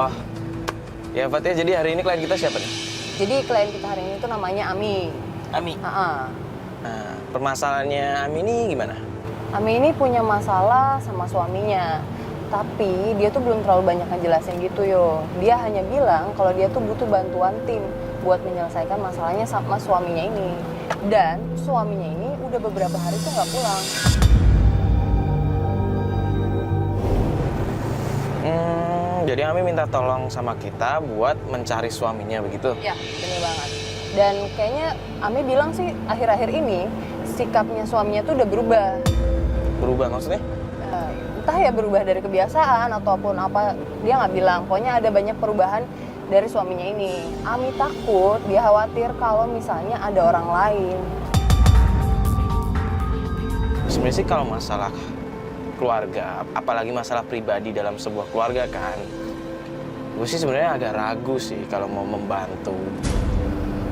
Oh, ya Fatia, jadi hari ini klien kita siapa nih? Jadi klien kita hari ini tuh namanya Ami. Ami. Ha-ha. Nah, permasalahannya Ami ini gimana? Ami ini punya masalah sama suaminya. Tapi dia tuh belum terlalu banyak ngejelasin gitu yo. Dia hanya bilang kalau dia tuh butuh bantuan tim buat menyelesaikan masalahnya sama suaminya ini. Dan suaminya ini udah beberapa hari tuh nggak pulang. Jadi Ami minta tolong sama kita buat mencari suaminya begitu? Ya, bener banget. Dan kayaknya Ami bilang sih akhir-akhir ini sikapnya suaminya tuh udah berubah. Berubah maksudnya? Entah ya berubah dari kebiasaan ataupun apa, dia nggak bilang. Pokoknya ada banyak perubahan dari suaminya ini. Ami takut, dia khawatir kalau misalnya ada orang lain. Sebenarnya sih kalau masalah keluarga, apalagi masalah pribadi dalam sebuah keluarga kan, gue sih sebenarnya agak ragu sih kalau mau membantu.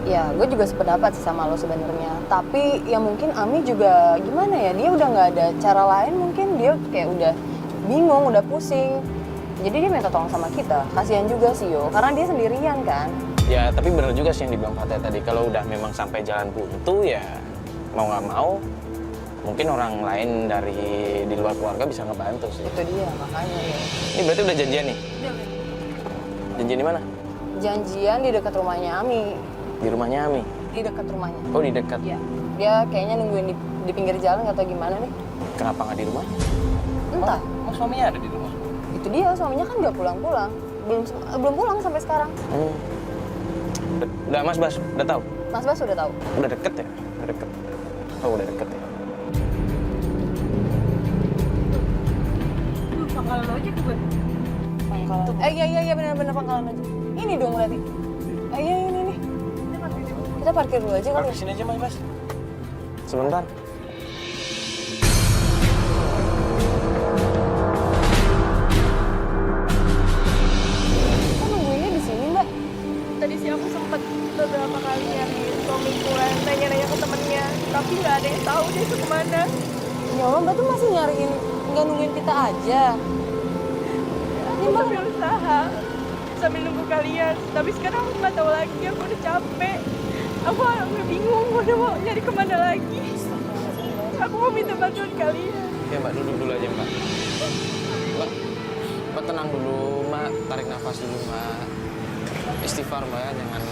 Ya, gue juga sependapat sih sama lo sebenarnya. Tapi ya mungkin Ami juga gimana ya, dia udah nggak ada cara lain, mungkin dia kayak udah bingung, udah pusing. Jadi dia minta tolong sama kita. Kasihan juga sih yo, karena dia sendirian kan. Ya, tapi bener juga sih yang dibilang Fatia tadi, kalau udah memang sampai jalan buntu ya mau nggak mau, mungkin orang lain dari di luar keluarga bisa ngebantu sih. Itu dia, makanya ya. Ini berarti udah janjian nih? Udah. Janjian di mana? Janjian di dekat rumahnya Ami. Di rumahnya Ami? Di dekat rumahnya. Oh, di dekat? Iya. Dia kayaknya nungguin di pinggir jalan atau gimana nih. Kenapa nggak di rumah? Entah. Oh, suaminya ada di rumah? Itu dia, suaminya kan nggak pulang-pulang. Belum pulang sampai sekarang. Udah, Mas Bas, udah tahu? Mas Bas udah tahu. Udah deket ya? Udah deket. Oh, udah deket ya? Pangkalan ojek gue. Pangkalan. Iya benar-benar pangkalan aja. Ini dong berarti. Iya ini nih. Kita parkir dulu aja kali. Parkir sini aja, Mas Bas. Sebentar. Kok nungguinnya di sini, Mbak? Tadi sih aku sempet beberapa kali nyari suami gue, nanya-nanya ke temennya, tapi nggak ada yang tahu dia itu kemana. Ya Allah, Mbak tuh masih nyariin, nggak nungguin kita aja. Aku sambil usaha, sambil nunggu kalian, tapi sekarang aku nggak tahu lagi, aku udah capek. Aku udah bingung, udah mau nyari kemana lagi. Aku mau minta bantuan kalian. Ya, Mbak, duduk dulu aja, Mbak. Mbak tenang dulu, Mbak. Tarik nafas dulu, Mbak. Istighfar, Mbak. Jangan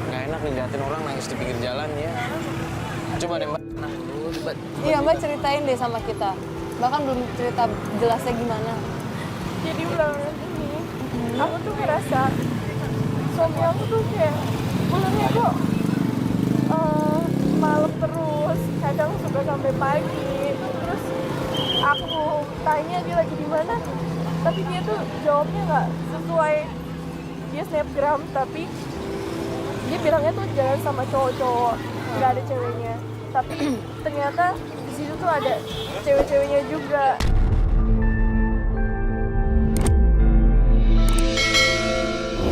nggak enak dilihatin orang nangis di pinggir jalan ya. Coba deh, Mbak. Tenang dulu, Mbak. Iya, Mbak ceritain deh sama kita. Bahkan belum cerita jelasnya gimana. Jadi belakangan ini, aku tuh ngerasa suami aku tuh kayak pulangnya kok malam terus, kadang suka sampai pagi. Terus aku tanya dia lagi di mana, tapi dia tuh jawabnya nggak sesuai. Dia snapgram, tapi dia bilangnya tuh jalan sama cowok-cowok, nggak ada ceweknya. Tapi ternyata di situ tuh ada cewek-ceweknya juga.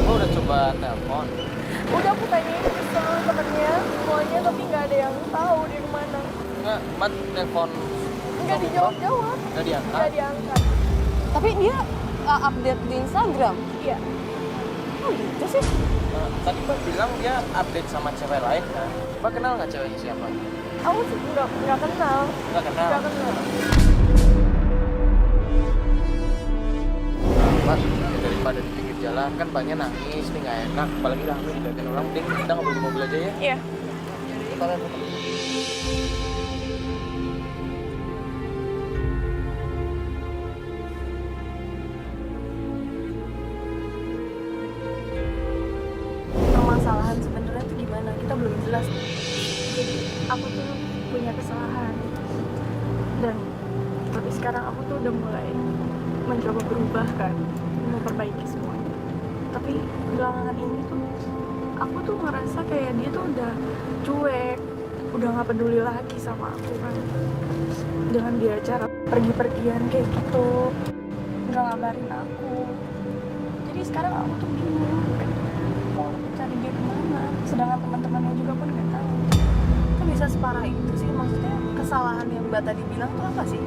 Lo udah coba telepon? Udah aku tanyain ke seluruh temennya semuanya, tapi nggak ada yang tahu dia kemana. Nggak, Mbak telepon. Nggak dijawab-jawab, Nggak diangkat? nggak diangkat. Tapi dia update di Instagram. Iya. Oh gitu sih? Tadi Mbak bilang dia update sama cewek lain kan? Mbak kenal nggak ceweknya siapa? Aku sih nggak kenal. Nggak kenal? Nggak kenal. Mbak, ya daripada di pinggir jalan kan banyak nangis, nih nggak enak. Apalagi rame dilihatin orang, mending kita ngobrol di mobil aja ya. Iya. Kita lihat. Permasalahan sebenarnya tuh gimana? Kita belum jelas. Jadi aku tuh punya kesalahan. Dan tapi sekarang aku tuh udah mulai mencoba berubah kan, memperbaiki semuanya. Tapi belakangan ini tuh aku tuh ngerasa kayak dia tuh udah cuek, udah nggak peduli lagi sama aku kan. Dengan dia cara pergi-pergian kayak gitu, nggak ngabarin aku. Jadi sekarang aku tuh bingung mau cari dia kemana. Sedangkan teman-temannya juga pun nggak tahu. Kok bisa separah itu sih? Maksudnya kesalahan yang Mbak tadi bilang tuh apa sih?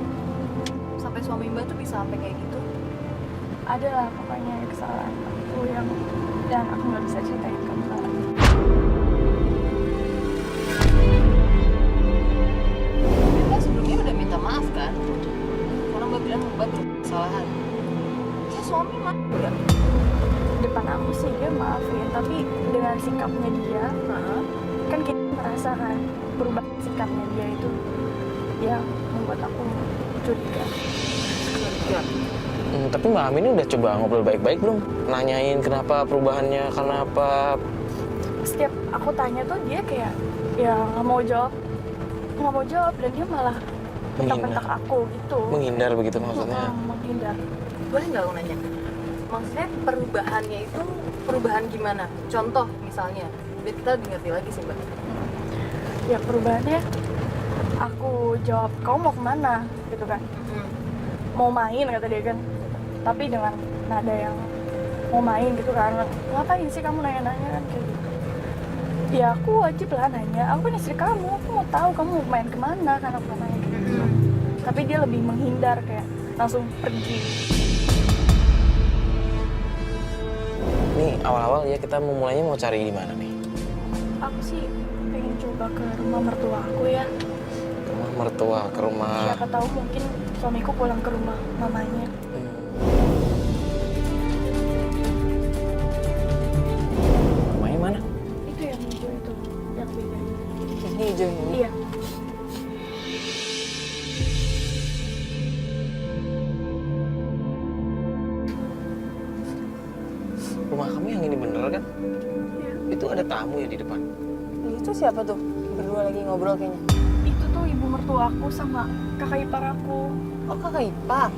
Sampai suami Mbak tuh bisa sampai kayak gitu? Ada lah pokoknya kesalahan. dan aku nggak bisa ceritain ke Mbak. Mbak sebelumnya udah minta maaf kan? Karena Mbak bilang Mbak berkesalahan. Ya suami mah udah. Depan aku sih dia maafin, tapi dengan sikapnya dia, kan kita merasakan perubahan sikapnya dia itu yang membuat aku curiga. Tapi Mbak Amin ini udah coba ngobrol baik-baik belum? Nanyain kenapa perubahannya, karena apa? Setiap aku tanya tuh dia kayak ya nggak mau jawab dan dia malah bentak-bentak aku gitu. Menghindar begitu maksudnya? Menghindar. Boleh nggak lo nanya? Maksudnya perubahannya itu perubahan gimana? Contoh misalnya, biar kita lebih ngerti lagi sih Mbak. Ya perubahannya aku jawab kamu mau kemana gitu kan, mau main kata dia kan, tapi dengan nada yang mau main gitu kan. Ngapain sih kamu nanya-nanya kan kayak gitu. Ya aku wajib lah nanya, aku kan istri kamu, aku mau tahu kamu mau main kemana kan, aku nanya gitu. Tapi dia lebih menghindar, kayak langsung pergi. Nih awal-awal ya kita mulainya mau cari di mana nih? Aku sih pengen coba ke rumah mertua aku ya. Rumah mertua, ke rumah... Siapa tahu mungkin suamiku pulang ke rumah mamanya. Rumahnya mana? Itu yang hijau itu, yang beda. Ini hijau ini. Iya. Rumah kamu yang ini bener kan? Iya. Itu ada tamu ya di depan? Itu siapa tuh? Berdua lagi ngobrol kayaknya. Itu tuh ibu mertua aku sama kakak ipar aku. Oh kakak ipar.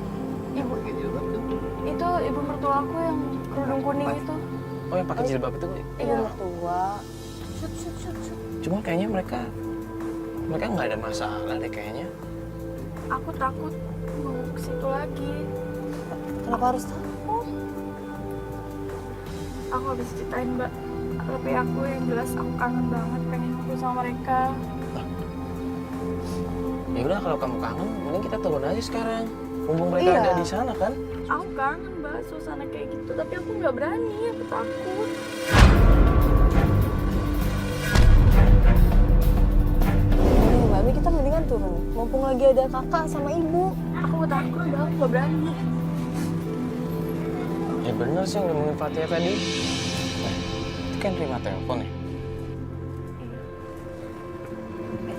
Ibu itu ibu mertua aku yang kerudung kuning itu. Oh yang pakai jilbab itu? Ibu mertua. Shoot. Cuma kayaknya mereka nggak ada masalah deh kayaknya. Aku takut mau ke situ lagi. Kenapa harus tahu? Aku gak bisa ceritain Mbak. Tapi aku yang jelas aku kangen banget pengen ngobrol sama mereka. Ya udah kalau kamu kangen, mending kita turun aja sekarang. Mumpung mereka Iya. ada di sana kan? Aku kangen Mbak suasana kayak gitu, tapi aku nggak berani, aku takut. Mbak Ami kita mendingan turun. Mumpung lagi ada kakak sama ibu. Aku takut Mbak, aku nggak berani. Ya bener sih yang ngomongin Fatia tadi. Itu kan terima telepon ya?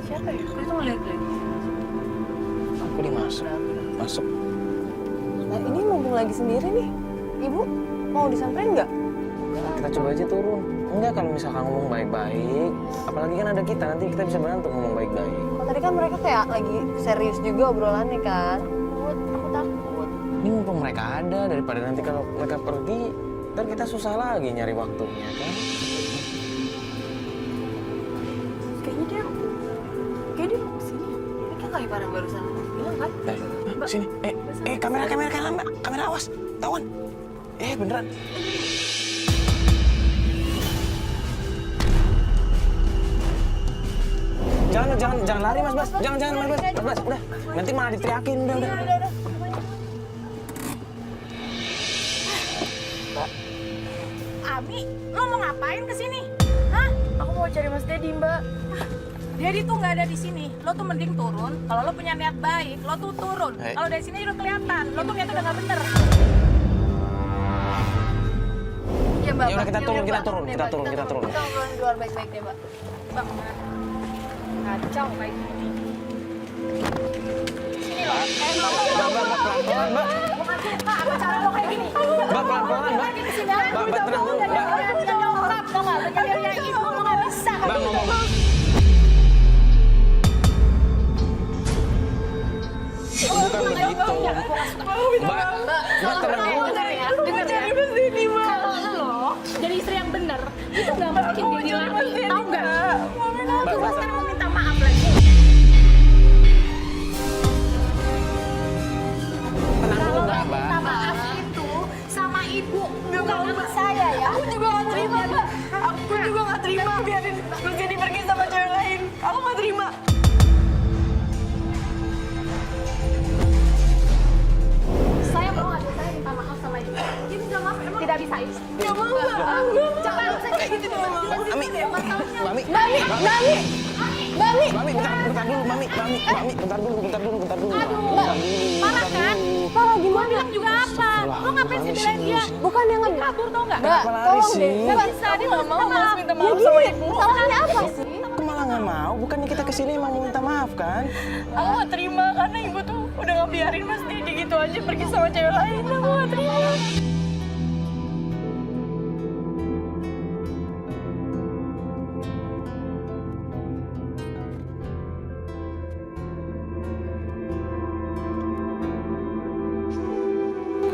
Siapa ya? Itu ngeliat lagi. Aku dimasuk. Masuk. Nah ini mumpung lagi sendiri nih. Ibu mau disamperin nggak? Kita coba aja turun. Enggak, kalau misalkan ngomong baik-baik, apalagi kan ada kita, nanti kita bisa bantu ngomong baik-baik. Oh, tadi kan mereka kayak lagi serius juga obrolannya kan. Aku takut. Ini mumpung mereka ada, daripada nanti kalau mereka pergi, ntar kita susah lagi nyari waktunya kan? Kayaknya dia mau kesini. Ini kan kakak ipar yang barusan bilang kan. Sini. Kamera awas, tawan. Beneran. Jangan lari mas, jangan mas, udah. Nanti malah diteriakin, udah. Ami, lo mau ngapain kesini? Hah? Aku mau cari Mas Dedi Mbak. Dedi tuh nggak ada di sini. Lo tuh mending turun. Kalau lo punya niat baik, lo tuh turun. Hai. Kalau dari sini udah kelihatan. Lo tuh niatnya udah nggak bener. Iya Mbak. Ya udah, kita Mbak. turun, Mbak. kita turun. Kita ngobrolin di luar baik-baik deh Mbak. Bang, kacau kayak gini. Sini lo. Mbak, pelan-pelan, Mbak. Gue ngasih Pak, apa cara lo kayak gini? Mbak, pelan-pelan, Mbak. Kesini aja. Mbak, tenang dulu, Mbak. Kita nyokap, tau nggak? Bener-bener ibu lo nggak bisa. Mbak, ngomong. Bukan begitu. Mbak, tenang dulu. Denger ya. Kalau lo jadi istri yang bener, itu nggak mungkin dia lagi. Tahu nggak? Mbak, Coba sekarang mau minta maaf lagi. tenang dulu, Mbak. Minta maaf itu sama ibu, bukan sama saya ya. Aku juga nggak terima Mbak. Aku juga nggak terima biarin Mas Dedi pergi sama cewek lain. Aku nggak terima. Saya mau ada saya minta maaf sama ibu Ini nggak maaf, emang tidak bisa. Nggak mau, Mbak. Jangan saya kayak gitu dong. Mami, Mami, Mami, Mami, Mami. Mami, bentar dulu, Mami, bentar dulu. Parah kan? Parah Gua gimana? bilang juga apa? Lo ngapain sih belain dia? Bukan yang nggak Kabur tau nggak? Mbak, tolong deh. Mbak, Bisa, dia nggak mau Minta Mas minta ya maaf sama gini, ibu. salahnya apa sih? Aku malah nggak mau, bukannya kita kesini emang mau minta maaf kan? Aku nggak terima karena ibu tuh udah ngebiarin Mas Dedi gitu aja pergi sama cewek lain. Aku nggak terima.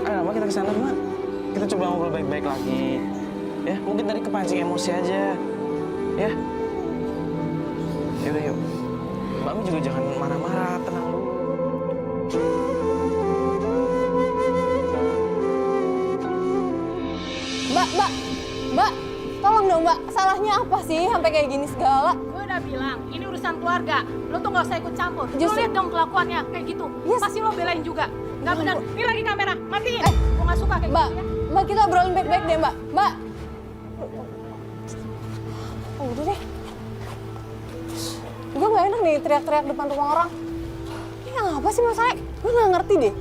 Ayo, lama kita kesana, Mak. Kita coba ngobrol baik-baik lagi. Ya, mungkin tadi kepancing emosi aja. Ya. Yaudah, yuk. Mami juga jangan marah-marah, tenang dulu. Mbak, tolong dong Mbak. Salahnya apa sih sampai kayak gini segala? Gue udah bilang, ini urusan keluarga. Lo tuh nggak usah ikut campur. Lo Justru- lihat dong kelakuannya kayak gitu. Yes. Pasti lo belain juga. Nggak benar. Ini lagi kamera, matiin. Gue nggak suka kayak Mbak, gitu ya. Mbak kita obrolin baik-baik deh Mbak. Mbak. Oh, udah deh. Gue gak enak nih teriak-teriak depan rumah orang. Ini apa sih masalahnya? Gue gak ngerti deh.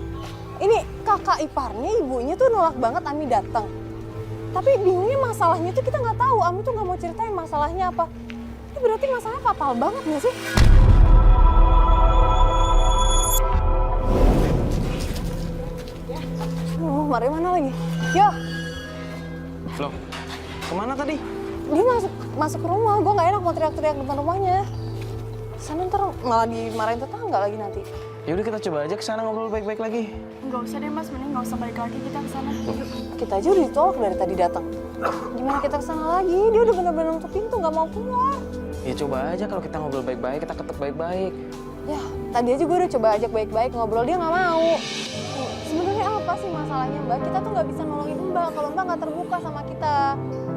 Ini kakak iparnya, ibunya tuh nolak banget Ami datang. Tapi bingungnya masalahnya tuh kita nggak tahu. Ami tuh nggak mau ceritain masalahnya apa. Ini berarti masalahnya fatal banget nggak sih? Oh, Mario mana lagi? Yo, Loh, kemana tadi? dia masuk ke rumah. Gue nggak enak mau teriak-teriak depan rumahnya. Sana ntar malah dimarahin tetangga lagi nanti. Ya udah kita coba aja kesana ngobrol baik-baik lagi. Nggak usah deh Mas, mending nggak usah balik lagi kita ke sana. Kita aja udah ditolak dari tadi datang. Gimana kita kesana lagi? Dia udah bener-bener nutup pintu, nggak mau keluar. Ya coba aja kalau kita ngobrol baik-baik, kita ketuk baik-baik. Ya, tadi aja gue udah coba ajak baik-baik ngobrol, dia nggak mau. Sebenarnya apa sih masalahnya Mbak? Kita tuh nggak bisa nolongin Mbak kalau Mbak nggak terbuka sama kita.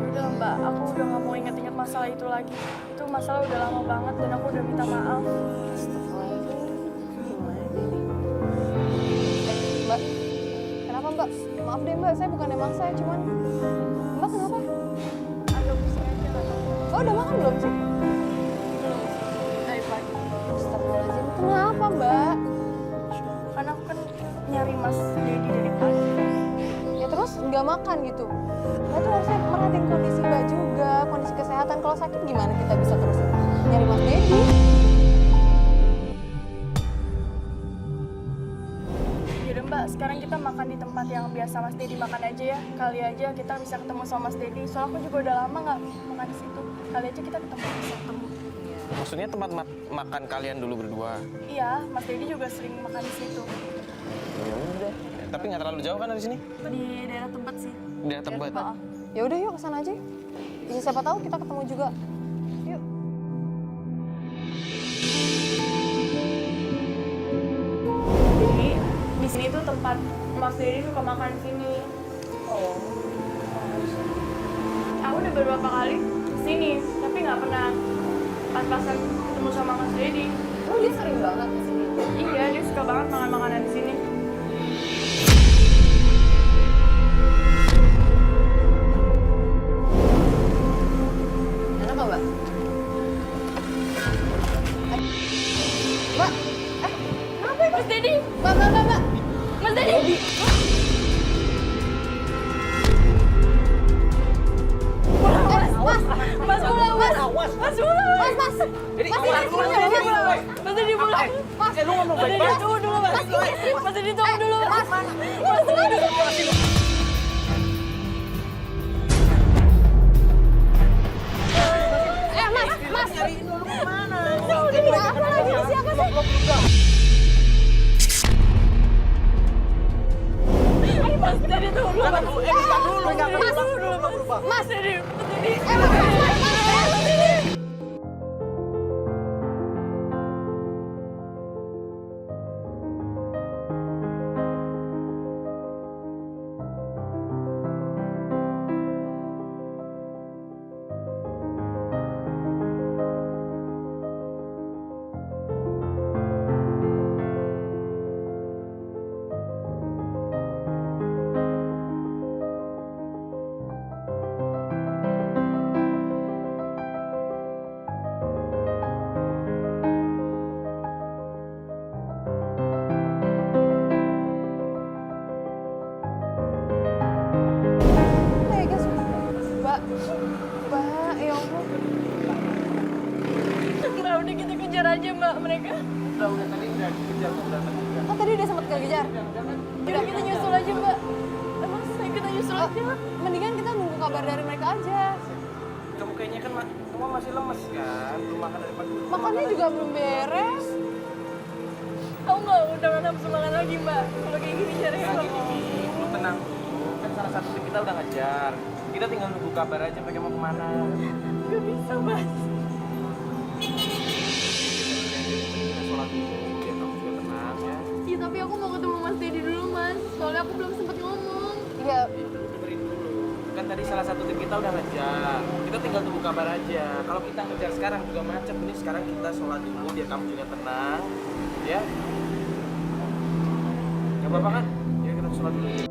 Udah Mbak, aku udah nggak mau inget-inget masalah itu lagi. Itu masalah udah lama banget dan aku udah minta maaf. Mbak, kenapa Mbak? Maaf deh Mbak, saya bukan emang saya, cuman Mbak kenapa? Agak pusing aja nggak tahu. Oh, udah makan belum sih? Belum dari pagi. Astagfirullahaladzim, kenapa Mbak? Karena aku kan nyari Mas Dedi dari pagi. Ya terus nggak makan gitu? Mbak tuh harusnya merhatiin kondisi Mbak juga, kondisi kesehatan. Kalau sakit gimana kita bisa terus nyari Mas Dedi? Yaudah Mbak, sekarang kita makan di tempat yang biasa Mas Dedi makan aja ya. Kali aja kita bisa ketemu sama Mas Dedi. Soalnya aku juga udah lama nggak makan di situ. Kali aja kita bisa ketemu. Maksudnya tempat makan kalian dulu berdua? Iya, Mas Dedi juga sering makan di situ. Ya udah. Tapi nggak terlalu jauh kan dari sini? Di daerah tempat sih. Udah Tebet. Ya udah yuk kesana aja. Ya, siapa tahu kita ketemu juga. Yuk. Jadi di sini tuh tempat Mas Dedi suka makan di sini. Oh. Aku udah beberapa kali kesini, tapi nggak pernah pas-pasan ketemu sama Mas Dedi. Oh, dia sering banget ke sini. Iya, dia suka banget makan makanan di sini. Enak nggak Mbak? Mbak, Kenapa ya Mas Dedi? Mbak. Mas Dedi! Mas pulang Mas. Mas pulang! Mas. Jadi Mas ini pulang. Mas Dedi pulang! Mas. lu ngomong Mas Dedi tunggu dulu Mas! Mas Dedi tunggu dulu Mas! Mas Dedi. Mas. Nyariin dulu kemana? Udah apa lagi? Siapa sih? Mas Dedi tunggu dulu Mas! Mas. Dedi! Mas Dedi. mbak mereka? Udah tadi udah dikejar kok, udah tadi udah. Oh tadi udah sempat kejar. Jadi kita nyusul aja mbak. Emang saya kita nyusul Oh, aja. mendingan kita nunggu kabar dari mereka aja. Kamu kayaknya kan kamu masih lemes kan, belum makan dari pagi. Makannya juga belum beres. Tahu nggak udah nggak nafsu makan lagi mbak. Kalau kayak gini caranya Lagi kalau nih, lu tenang dulu. Kan salah satu tim kita udah ngejar. Kita tinggal nunggu kabar aja mereka mau kemana. nggak bisa mas. Kita sholat dulu, biar kamu juga tenang ya. Iya tapi aku mau ketemu mas Dedi dulu mas. Soalnya aku belum sempat ngomong. Iya, Dengerin dulu. Kan tadi salah satu tim kita udah ngejar. Kita tinggal tunggu kabar aja. Kalau kita ngejar sekarang juga macet. Ini sekarang kita sholat dulu biar kamu juga tenang. Ya. Gak apa-apa kan? Ya kita sholat dulu.